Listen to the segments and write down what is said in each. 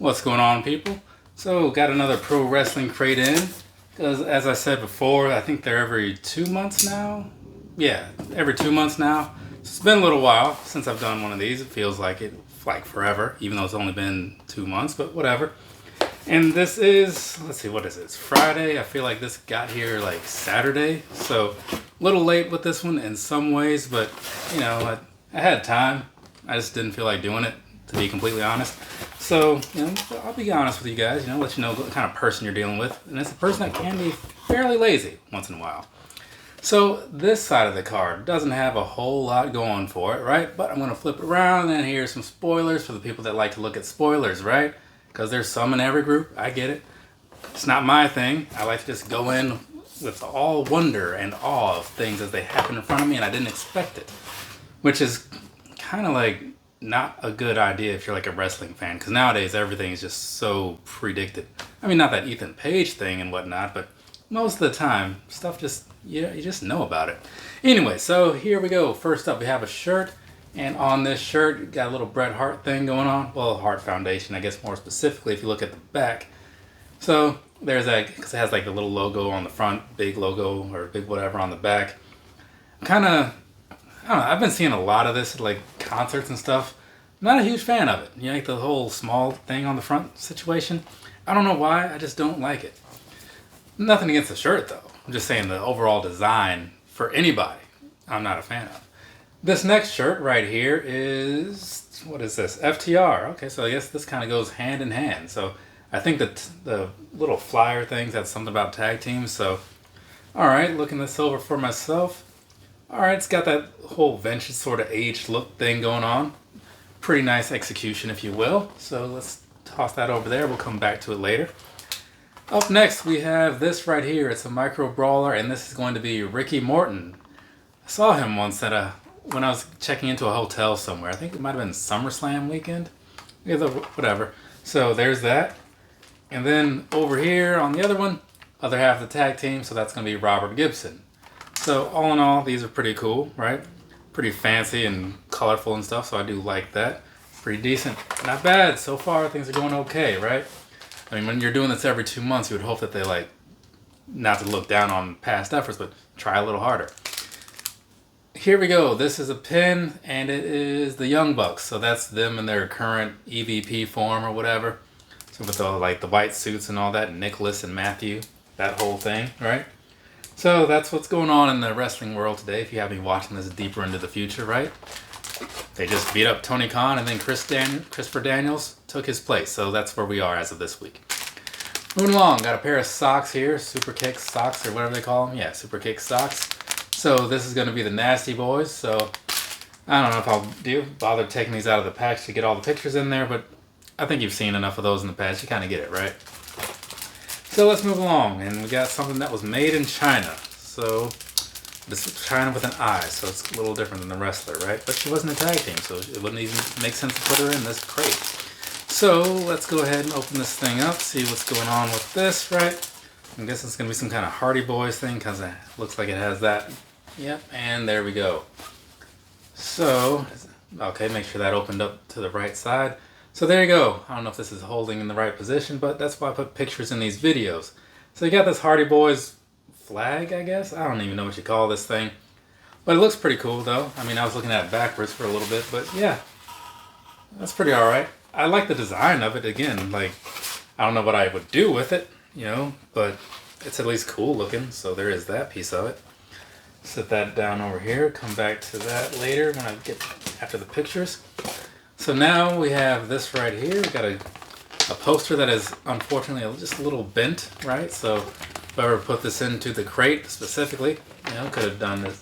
What's going on, people? So, got another pro wrestling crate in. Because, as I said before, I think they're every 2 months now. Yeah, every 2 months now. It's been a little while since I've done one of these. It feels like forever, even though it's only been 2 months, but whatever. And this is, let's see, what is it? It's Friday. I feel like this got here like Saturday. So, a little late with this one in some ways, but, you know, I had time. I just didn't feel like doing it, to be completely honest. So, you know, I'll be honest with you guys, let you know what kind of person you're dealing with. And it's a person that can be fairly lazy once in a while. So, this side of the card doesn't have a whole lot going for it, right? But I'm going to flip it around, and here's some spoilers for the people that like to look at spoilers, right? Because there's some in every group. I get it. It's not my thing. I like to just go in with all wonder and awe of things as they happen in front of me, and I didn't expect it. Which is kind of like not a good idea if you're like a wrestling fan, because nowadays everything is just so predicted. I mean, not that Ethan Page thing and whatnot, but most of the time, stuff just, you just know about it. Anyway, so here we go. First up, we have a shirt, and on this shirt, you got a little Bret Hart thing going on. Well, Hart Foundation, I guess more specifically if you look at the back. So there's that, because it has like the little logo on the front, big logo or big whatever on the back. I don't know, I've been seeing a lot of this at like concerts and stuff. I'm not a huge fan of it. Like the whole small thing on the front situation. I don't know why, I just don't like it. Nothing against the shirt though. I'm just saying the overall design for anybody, I'm not a fan of. This next shirt right here is, what is this? FTR. Okay, so I guess this kind of goes hand in hand. So I think that the little flyer things had something about tag teams. So, alright, looking this over for myself. Alright, it's got that whole vintage sort of aged look thing going on. Pretty nice execution, if you will. So let's toss that over there. We'll come back to it later. Up next, we have this right here. It's a micro brawler, and this is going to be Ricky Morton. I saw him once when I was checking into a hotel somewhere. I think it might have been SummerSlam weekend. Whatever. So there's that. And then over here on the other one, other half of the tag team, so that's going to be Robert Gibson. So all in all, these are pretty cool, right? Pretty fancy and colorful and stuff, so I do like that. Pretty decent. Not bad. So far, things are going okay, right? I mean, when you're doing this every 2 months, you would hope that they not to look down on past efforts, but try a little harder. Here we go. This is a pin, and it is the Young Bucks. So that's them in their current EVP form or whatever. So with the white suits and all that, Nicolas and Matthew, that whole thing, right? So that's what's going on in the wrestling world today, if you have been watching this deeper into the future, right? They just beat up Tony Khan, and then Christopher Daniels took his place. So that's where we are as of this week. Moving along, got a pair of socks here, Super Kick socks or whatever they call them. Yeah, Super Kick socks. So this is going to be the Nasty Boys. So I don't know if I'll bother taking these out of the package to get all the pictures in there, but I think you've seen enough of those in the past. You kind of get it, right? So let's move along, and we got something that was made in China. So this is China with an I, so it's a little different than the wrestler, right? But she wasn't a tag team, so it wouldn't even make sense to put her in this crate. So let's go ahead and open this thing up, see what's going on with this, right? I guess it's going to be some kind of Hardy Boys thing, because it looks like it has that. Yep, and there we go. So, okay, make sure that opened up to the right side. So there you go. I don't know if this is holding in the right position, but that's why I put pictures in these videos. So you got this Hardy Boys flag, I guess? I don't even know what you call this thing. But it looks pretty cool, though. I mean, I was looking at it backwards for a little bit, but yeah. That's pretty alright. I like the design of it. Again, I don't know what I would do with it, but it's at least cool looking, so there is that piece of it. Set that down over here. Come back to that later when I get after the pictures. So now we have this right here. We got a poster that is unfortunately just a little bent, right? So if I ever put this into the crate specifically, could have done this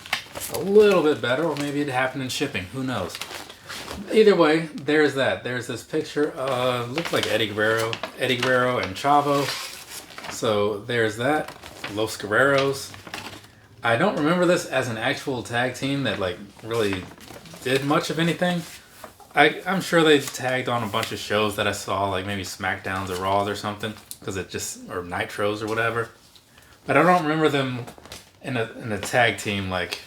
a little bit better, or maybe it happened in shipping. Who knows? Either way, there's that. There's this picture of, looked like Eddie Guerrero and Chavo. So there's that. Los Guerreros. I don't remember this as an actual tag team that really did much of anything. I'm sure they tagged on a bunch of shows that I saw, like maybe SmackDowns or Raws or something, or Nitros or whatever. But I don't remember them in a tag team like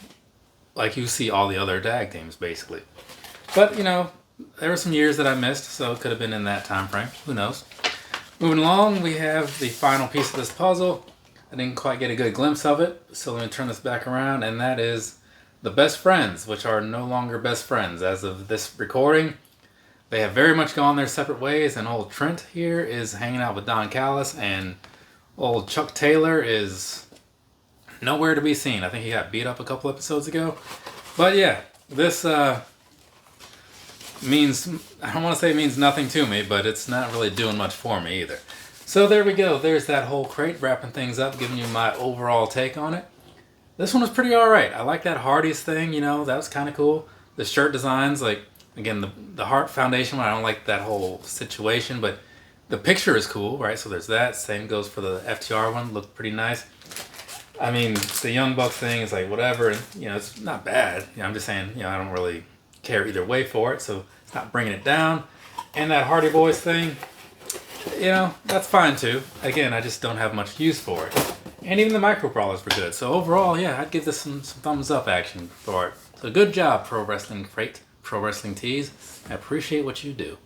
you see all the other tag teams basically. But There were some years that I missed, so it could have been in that time frame. Who knows? Moving along, we have the final piece of this puzzle. I didn't quite get a good glimpse of it, so let me turn this back around, and that is the best friends, which are no longer best friends as of this recording. They have very much gone their separate ways, and old Trent here is hanging out with Don Callis, and old Chuck Taylor is nowhere to be seen. I think he got beat up a couple episodes ago. But yeah, this means, I don't want to say it means nothing to me, but it's not really doing much for me either. So there we go. There's that whole crate, wrapping things up, giving you my overall take on it. This one was pretty alright. I like that Hardy's thing, you know, that was kind of cool. The shirt designs, like, again, the Hart Foundation one, I don't like that whole situation, but the picture is cool, right? So there's that. Same goes for the FTR one, looked pretty nice. I mean, the Young Bucks thing is like whatever, and, you know, it's not bad. You know, I'm just saying, you know, I don't really care either way for it, so it's not bringing it down. And that Hardy Boys thing, you know, that's fine too. Again, I just don't have much use for it. And even the micro brawlers were good. So overall, yeah, I'd give this some thumbs up action for it. So good job, Pro Wrestling Crate, Pro Wrestling Tees. I appreciate what you do.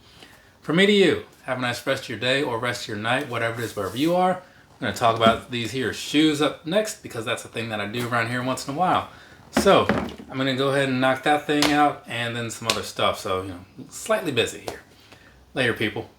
From me to you, have a nice rest of your day or rest of your night, whatever it is, wherever you are. I'm going to talk about these here shoes up next because that's a thing that I do around here once in a while. So I'm going to go ahead and knock that thing out and then some other stuff. So, you know, slightly busy here. Later, people.